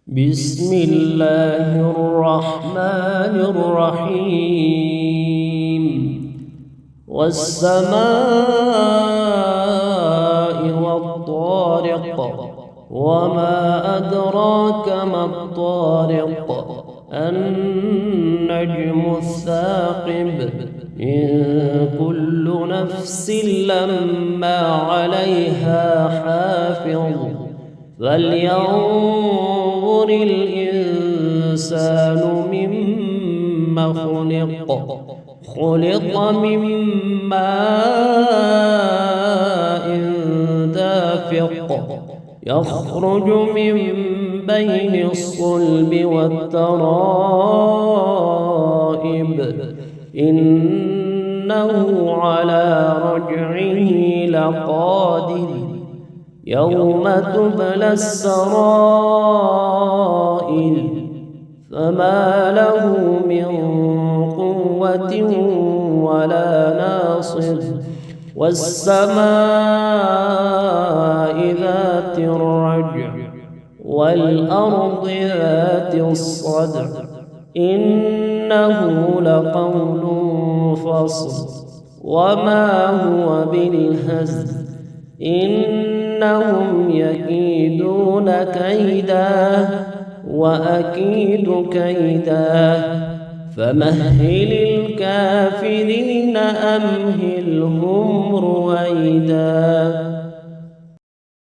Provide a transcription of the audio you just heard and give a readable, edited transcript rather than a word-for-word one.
بسم الله الرحمن الرحيم والسماء والطارق وما أدراك ما الطارق النجم الثاقب إن كل نفس لما عليها حافظ فلينظر الإنسان مما خلق من ماء دافق يخرج من بين الصلب والترائب إنه على رجعه لقادر يوم تبلى السرائر فما له من قوة ولا ناصر والسماء ذات الرجع والأرض ذات الصدع إنه لقول فصل وما هو بالهزل إنهم يكيدون كيدا وأكيد كيدا فمهل الكافرين أمهلهم رويدا.